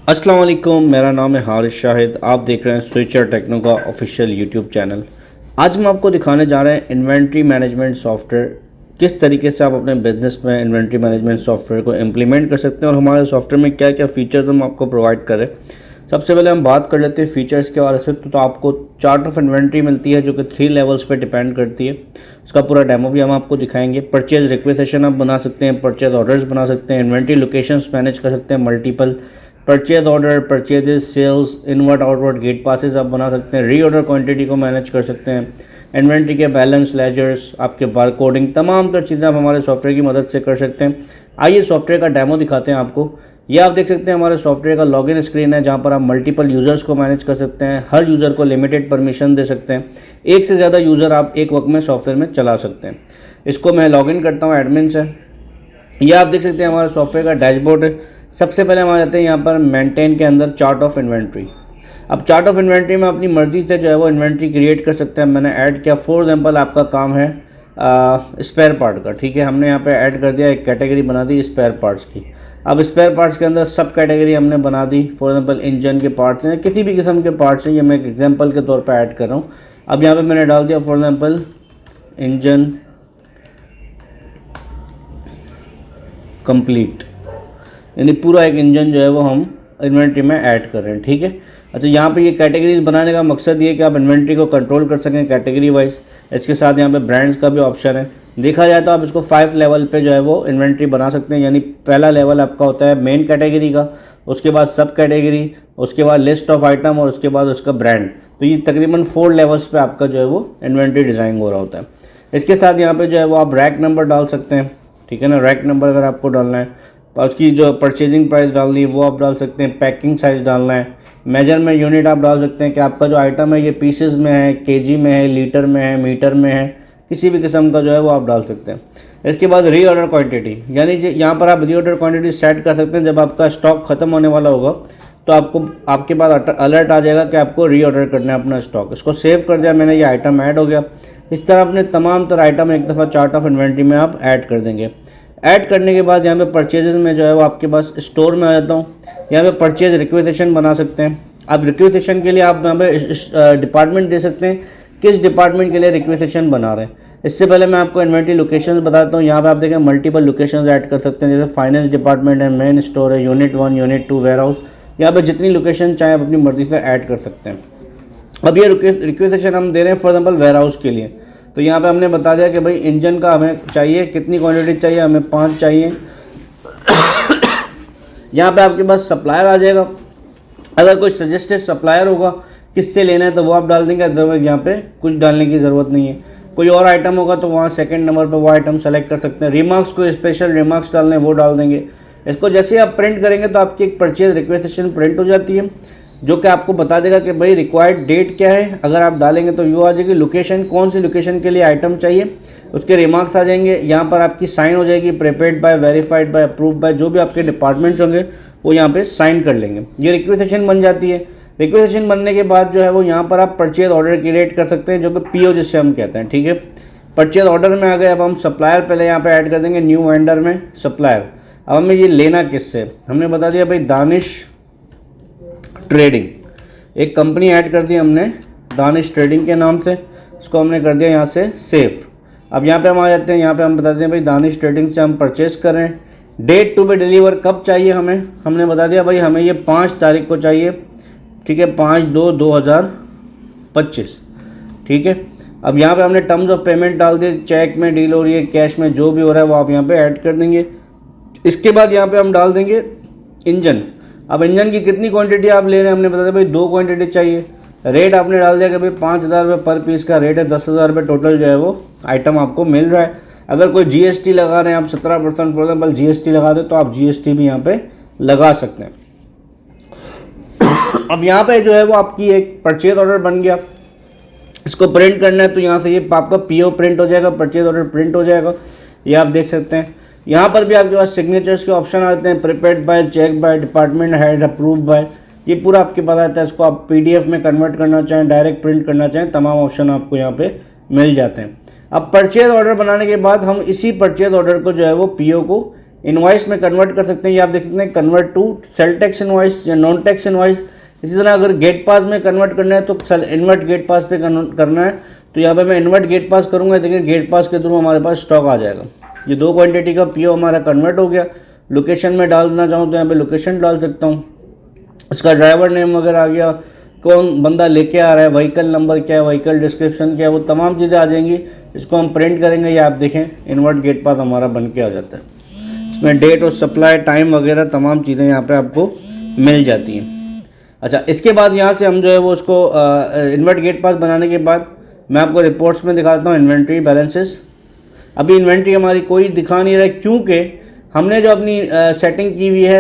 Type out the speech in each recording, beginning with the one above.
अस्सलाम वालेकुम, मेरा नाम है हारिस शाहिद। आप देख रहे हैं स्विचर टेक्नो का ऑफिशियल यूट्यूब चैनल। आज हम आपको दिखाने जा रहे हैं इन्वेंट्री मैनेजमेंट सॉफ्टवेयर, किस तरीके से आप अपने बिजनेस में इन्वेंट्री मैनेजमेंट सॉफ्टवेयर को इम्प्लीमेंट कर सकते हैं और हमारे सॉफ्टवेयर में क्या क्या फ़ीचर्स हम आपको प्रोवाइड करें। सबसे पहले हम बात कर लेते हैं फ़ीचर्स के बारे से। तो आपको चार्ट ऑफ इन्वेंट्री मिलती है जो कि 3 लेवल्स पे डिपेंड करती है। उसका पूरा डेमो भी हम आपको दिखाएंगे। परचेज रिक्वेजिशन आप बना सकते हैं, परचेज ऑर्डर्स बना सकते हैं, इन्वेंट्री लोकेशंस मैनेज कर सकते हैं, multiple purchase order, purchases, sales, inward outward gate passes आप बना सकते हैं, री ऑर्डर क्वान्टिटी को मैनेज कर सकते हैं, इन्वेंट्री के बैलेंस, लेजर्स, आपके बार कोडिंग, तमाम तर चीज़ें आप हमारे सॉफ्टवेयर की मदद से कर सकते हैं। आइए सॉफ्टवेयर का डेमो दिखाते हैं आपको। ये आप देख सकते हैं हमारे सॉफ्टवेयर का लॉगिन स्क्रीन है, जहाँ पर आप मल्टीपल यूज़र्स को मैनेज कर सकते हैं। हर यूज़र को लिमिटेड परमिशन दे सकते हैं। एक से ज़्यादा यूज़र आप एक वक्त में सॉफ्टवेयर में चला सकते हैं। इसको मैं लॉगिन करता हूँ एडमिन से। ये आप देख सकते हैं हमारे सॉफ्टवेयर का डैशबोर्ड है। सबसे पहले हम आ जाते हैं यहाँ पर मेंटेन के अंदर चार्ट ऑफ इन्वेंट्री। अब चार्ट ऑफ इन्वेंट्री में अपनी मर्ज़ी से जो है वो इन्वेंट्री क्रिएट कर सकते हैं। मैंने ऐड किया, फॉर एग्जांपल आपका काम है स्पेयर पार्ट का, ठीक है। हमने यहाँ पे ऐड कर दिया, एक कैटेगरी बना दी स्पेयर पार्ट्स की। अब स्पेयर पार्ट्स के अंदर सब कैटेगरी हमने बना दी। फॉर एग्जांपल इंजन के पार्ट्स हैं, किसी भी किस्म के पार्ट्स हैं, ये मैं एक एग्जांपल के तौर पर ऐड कर रहा हूँ। अब यहाँ पर मैंने डाल दिया फॉर एग्जांपल इंजन कंप्लीट, यानी पूरा एक इंजन जो है वो हम इन्वेंट्री में ऐड कर रहे हैं, ठीक है। अच्छा, यहाँ पे ये कैटेगरीज बनाने का मकसद ये है कि आप इन्वेंट्री को कंट्रोल कर सकें कैटेगरी वाइज। इसके साथ यहाँ पे ब्रांड्स का भी ऑप्शन है। देखा जाए तो आप इसको 5 लेवल पे जो है वो इन्वेंट्री बना सकते हैं। यानी पहला लेवल आपका होता है मेन कैटेगरी का, उसके बाद सब कैटेगरी, उसके बाद लिस्ट ऑफ आइटम और उसके बाद उसका ब्रांड। तो ये तकरीबन 4 लेवल्स पर आपका जो है वो इन्वेंट्री डिज़ाइन हो रहा होता है। इसके साथ यहाँ पर जो है वो आप रैक नंबर डाल सकते हैं, ठीक है ना। रैक नंबर अगर आपको डालना है तो उसकी जो परचेजिंग प्राइस डालनी है वो आप डाल सकते हैं। पैकिंग साइज़ डालना है, मेजरमेंट यूनिट आप डाल सकते हैं कि आपका जो आइटम है ये पीसेस में है, केजी में है, लीटर में है, मीटर में है, किसी भी किस्म का जो है वो आप डाल सकते हैं। इसके बाद री ऑर्डर क्वान्टिटी, यानी यहाँ पर आप री ऑर्डर क्वान्टिटी सेट कर सकते हैं। जब आपका स्टॉक ख़त्म होने वाला होगा तो आपके पास अलर्ट आ जाएगा कि आपको री ऑर्डर करना है अपना स्टॉक। इसको सेव कर दिया मैंने, ये आइटम ऐड हो गया। इस तरह अपने तमाम तरह आइटम एक दफ़ा चार्ट ऑफ इन्वेंट्री में आप ऐड कर देंगे। ऐड करने के बाद यहाँ पे परचेजेस में जो है वो आपके पास स्टोर में आ जाता हूँ। यहाँ पे परचेज रिक्वेजिशन बना सकते हैं। अब रिक्वेजिशन के लिए आप यहाँ पे डिपार्टमेंट दे सकते हैं, किस डिपार्टमेंट के लिए रिक्वेजिशन बना रहे हैं। इससे पहले मैं आपको इन्वेंट्री लोकेशंस बताता हूँ। यहाँ पे आप देखें मल्टीपल लोकेशंस ऐड कर सकते हैं, जैसे फाइनेंस डिपार्टमेंट है, मेन स्टोर है, यूनिट 1, यूनिट 2, वेयर हाउस। यहाँ पर जितनी लोकेशन चाहे आप अपनी मर्जी से ऐड कर सकते हैं। अब ये रिक्वेजिशन हम दे रहे हैं फॉर एग्जाम्पल वेयर हाउस के लिए। तो यहाँ पे हमने बता दिया कि भाई इंजन का हमें चाहिए, कितनी क्वांटिटी चाहिए, हमें 5 चाहिए। यहाँ पे आपके पास सप्लायर आ जाएगा। अगर कोई सजेस्टेड सप्लायर होगा किससे लेना है तो वो आप डाल देंगे, अदरवाइज यहाँ पे कुछ डालने की ज़रूरत नहीं है। कोई और आइटम होगा तो वहाँ सेकंड नंबर पे वो आइटम सेलेक्ट कर सकते हैं। रिमार्क्स, कोई स्पेशल रिमार्क्स डालने वो डाल देंगे। इसको जैसे ही आप प्रिंट करेंगे तो आपकी एक परचेज रिक्वेजिशन प्रिंट हो जाती है, जो कि आपको बता देगा कि भाई रिक्वायर्ड डेट क्या है। अगर आप डालेंगे तो वो आ जाएगी, लोकेशन कौन सी लोकेशन के लिए आइटम चाहिए, उसके रिमार्क्स आ जाएंगे। यहाँ पर आपकी साइन हो जाएगी, prepared by, verified bye, approve by, जो भी आपके डिपार्टमेंट्स होंगे वो यहाँ पे साइन कर लेंगे। ये रिक्वेजिशन बन जाती है। रिक्वेजिशन बनने के बाद जो है वो यहाँ पर आप परचेज ऑर्डर क्रिएट कर सकते हैं, जो कि पीओ जिससे हम कहते हैं, ठीक है। परचेज ऑर्डर में आ गए। अब हम सप्लायर पहले यहाँ पर ऐड कर देंगे, न्यू वेंडर में सप्लायर। अब हमें ये लेना किससे, हमने बता दिया भाई दानिश ट्रेडिंग, एक कंपनी ऐड कर दी हमने दानिश ट्रेडिंग के नाम से। इसको हमने कर दिया यहाँ से सेव। अब यहाँ पे हम आ जाते हैं, यहाँ पे हम बताते हैं भाई दानिश ट्रेडिंग से हम परचेस कर रहे हैं। डेट टू बी डिलीवर कब चाहिए हमें, हमने बता दिया भाई हमें ये 5 तारीख को चाहिए, ठीक है, 5/2/2025, ठीक है। अब यहाँ पे हमने टर्म्स ऑफ पेमेंट डाल दिए, चेक में डील हो रही है, कैश में, जो भी हो रहा है वो आप यहाँ पे ऐड कर देंगे। इसके बाद यहाँ पे हम डाल देंगे इंजन। अब इंजन की कितनी क्वांटिटी आप ले रहे हैं, हमने बताया भाई 2 क्वांटिटी चाहिए। रेट आपने डाल दिया कि भाई 5,000 रुपये पर पीस का रेट है, 10,000 रुपये टोटल जो है वो आइटम आपको मिल रहा है। अगर कोई जीएसटी लगा रहे हैं आप 17% फॉर एग्जाम्पल जीएसटी लगा दें तो आप जीएसटी भी यहाँ पे लगा सकते हैं। अब यहाँ पे जो है वो आपकी एक परचेज ऑर्डर बन गया। इसको प्रिंट करना है तो यहाँ से ये आपका पीओ प्रिंट हो जाएगा, परचेज ऑर्डर प्रिंट हो जाएगा, ये आप देख सकते हैं। यहाँ पर भी आपके पास सिग्नेचर्स के ऑप्शन आते हैं, prepared by, check by, department head, approve by, ये पूरा आपके पास आता है। इसको आप पीडीएफ में कन्वर्ट करना चाहें, डायरेक्ट प्रिंट करना चाहें, तमाम ऑप्शन आपको यहाँ पे मिल जाते हैं। अब परचेज ऑर्डर बनाने के बाद हम इसी परचेज ऑर्डर को जो है वो पीओ को इनवॉइस में कन्वर्ट कर सकते हैं। ये आप देख सकते हैं convert to sale tax invoice या नॉन टैक्स इनवॉइस। इसी तरह अगर गेट पास में कन्वर्ट करना है तो इन्वर्ट गेट पास पे करना है, तो यहाँ पे मैं इन्वर्ट गेट पास करूँगा। देखिए गेट पास के थ्रू हमारे पास स्टॉक आ जाएगा। ये 2 क्वांटिटी का पीओ हमारा कन्वर्ट हो गया। लोकेशन में डालना चाहूँ तो यहाँ पे लोकेशन डाल सकता हूँ, इसका ड्राइवर नेम वगैरह आ गया, कौन बंदा लेके आ रहा है, व्हीकल नंबर क्या है, व्हीकल डिस्क्रिप्शन क्या है, वो तमाम चीज़ें आ जाएंगी। इसको हम प्रिंट करेंगे, ये आप देखें इन्वर्ट गेट पास हमारा बन के आ जाता है। इसमें डेट और सप्लाई टाइम वगैरह तमाम चीज़ें यहाँ पे आपको मिल जाती हैं। अच्छा, इसके बाद यहाँ से हम जो है वो उसको इन्वर्ट गेट पास बनाने के बाद मैं आपको रिपोर्ट्स में दिखाता हूँ इन्वेंट्री बैलेंसेस। अभी इन्वेंट्री हमारी कोई दिखा नहीं रहा है, क्योंकि हमने जो अपनी सेटिंग की हुई है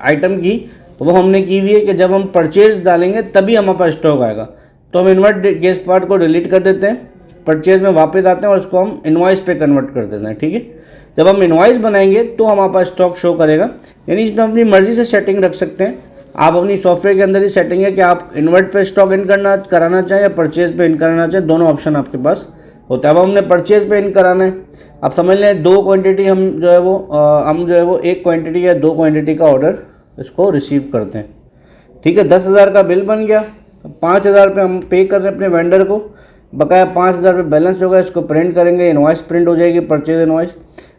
आइटम की, वो हमने की हुई है कि जब हम परचेज डालेंगे तभी हमारे पास स्टॉक आएगा। तो हम इन्वर्ट गेट पार्ट को डिलीट कर देते हैं, परचेज में वापस आते हैं और उसको हम इनवॉइस पे कन्वर्ट कर देते हैं। ठीक है, जब हम इनवॉइस बनाएंगे तो हमारे पास स्टॉक शो करेगा। यानी इसमें अपनी मर्जी से सेटिंग रख सकते हैं आप, अपनी सॉफ्टवेयर के अंदर ही सेटिंग है कि आप इन्वर्ट पे स्टॉक इन कराना चाहें या परचेज पे इन कराना चाहें, दोनों ऑप्शन आपके पास होता है। अब हमने परचेज पे इन कराना है, आप समझ लें 2 क्वांटिटी हम जो है वो 1 क्वांटिटी या 2 क्वांटिटी का ऑर्डर इसको रिसीव करते हैं। ठीक है, 10,000 का बिल बन गया, 5,000 रुपये हम पे कर रहे हैं अपने वेंडर को, बकाया 5,000 रुपये बैलेंस होगा। इसको प्रिंट करेंगे, इनवॉइस प्रिंट हो जाएगी, परचेज इनवॉइस।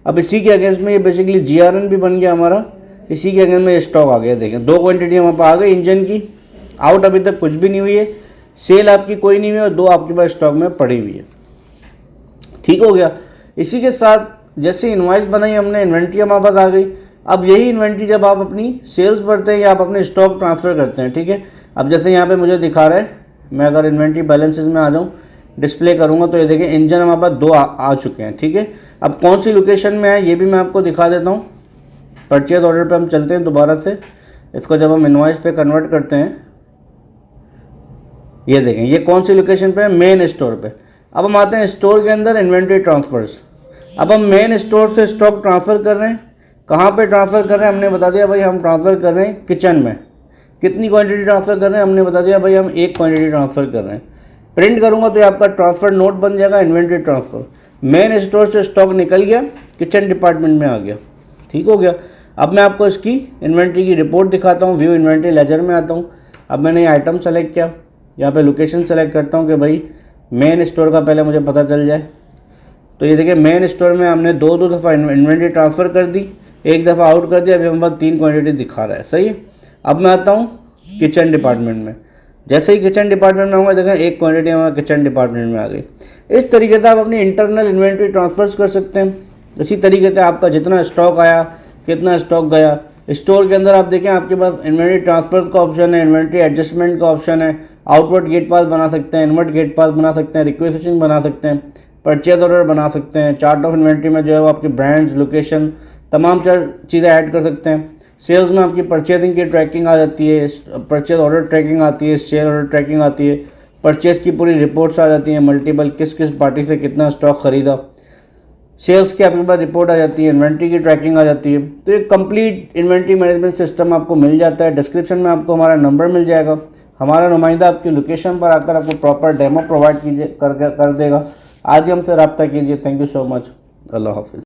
अब इसी के अगेंस्ट में ये बेसिकली GRN भी बन गया हमारा, इसी के अगेंस्ट में ये स्टॉक आ गया। देखें 2 क्वांटिटी हमारे पास आ गई इंजन की, आउट अभी तक कुछ भी नहीं हुई है, सेल आपकी कोई नहीं हुई और 2 आपके पास स्टॉक में पड़ी हुई है। ठीक हो गया। इसी के साथ जैसे इनवॉइस बनाई हमने, इन्वेंट्री हमारे पास आ गई। अब यही इन्वेंट्री जब आप अपनी सेल्स बढ़ते हैं या आप अपने स्टॉक ट्रांसफ़र करते हैं, ठीक है, अब जैसे यहाँ पे मुझे दिखा रहा है, मैं अगर इन्वेंट्री बैलेंसेस में आ जाऊँ, डिस्प्ले करूँगा तो ये देखें इंजन हमारे पास 2 आ चुके हैं। ठीक है, अब कौन सी लोकेशन में है ये भी मैं आपको दिखा देता हूँ। परचेज ऑर्डर पे हम चलते हैं दोबारा से, इसको जब हम इनवॉइस पे कन्वर्ट करते हैं, ये देखें ये कौन सी लोकेशन पे है, मेन स्टोर पे। अब हम आते हैं स्टोर के अंदर, इन्वेंट्री ट्रांसफर्स। अब हम मेन स्टोर से स्टॉक ट्रांसफ़र कर रहे हैं, कहाँ पे ट्रांसफ़र कर रहे हैं हमने बता दिया भाई, हम ट्रांसफ़र कर रहे हैं किचन में। कितनी क्वांटिटी ट्रांसफ़र कर रहे हैं हमने बता दिया भाई, हम 1 क्वांटिटी ट्रांसफ़र कर रहे हैं। प्रिंट करूँगा तो ये आपका ट्रांसफ़र नोट बन जाएगा, इन्वेंट्री ट्रांसफ़र। मेन स्टोर से स्टॉक निकल गया, किचन डिपार्टमेंट में आ गया। ठीक हो गया। अब मैं आपको इसकी इन्वेंट्री की रिपोर्ट दिखाता हूँ। व्यू इन्वेंट्री लेजर में आता हूँ। अब मैंने ये आइटम सेलेक्ट किया, यहाँ पे लोकेशन सेलेक्ट करता हूँ कि भाई मेन स्टोर का पहले मुझे पता चल जाए। तो ये देखिए मेन स्टोर में हमने 2 दफ़ा इन्वेंट्री ट्रांसफ़र कर दी, 1 दफ़ा आउट कर दिया, अभी हमारे पास 3 क्वांटिटी दिखा रहा है। सही है। अब मैं आता हूँ किचन डिपार्टमेंट में। जैसे ही किचन डिपार्टमेंट में आऊँगा, देखें 1 क्वांटिटी हमारे किचन डिपार्टमेंट में आ गई। इस तरीके से आप अपनी इंटरनल इन्वेंट्री ट्रांसफर्स कर सकते हैं। इसी तरीके से आपका जितना स्टॉक आया, कितना स्टॉक गया, स्टोर के अंदर आप देखें आपके पास इन्वेंट्री ट्रांसफर का ऑप्शन है, इन्वेंट्री एडजस्टमेंट का ऑप्शन है, आउटवर्ड गेट पास बना सकते हैं, इन्वर्ट गेट पास बना सकते हैं, रिक्वेजिशन बना सकते हैं, परचेज ऑर्डर बना सकते हैं, चार्ट ऑफ इन्वेंट्री में जो है वो आपके ब्रांड्स, लोकेशन, तमाम चीज़ें ऐड कर सकते हैं। सेल्स में आपकी परचेजिंग की ट्रैकिंग आ जाती है, परचेज ऑर्डर ट्रैकिंग आती है, सेल ऑर्डर ट्रैकिंग आती है, परचेज की पूरी रिपोर्ट्स आ जाती हैं, मल्टीपल किस किस पार्टी से कितना स्टॉक खरीदा, सेल्स की आपके पास रिपोर्ट आ जाती है, इन्वेंट्री की ट्रैकिंग आ जाती है। तो एक कंप्लीट इन्वेंट्री मैनेजमेंट सिस्टम आपको मिल जाता है। डिस्क्रिप्शन में आपको हमारा नंबर मिल जाएगा, हमारा नुमाइंदा आपकी लोकेशन पर आकर आपको प्रॉपर डेमो प्रोवाइड कर देगा। आज ही हमसे रब्ता कीजिए। Thank you so much. अल्लाह हाफिज़।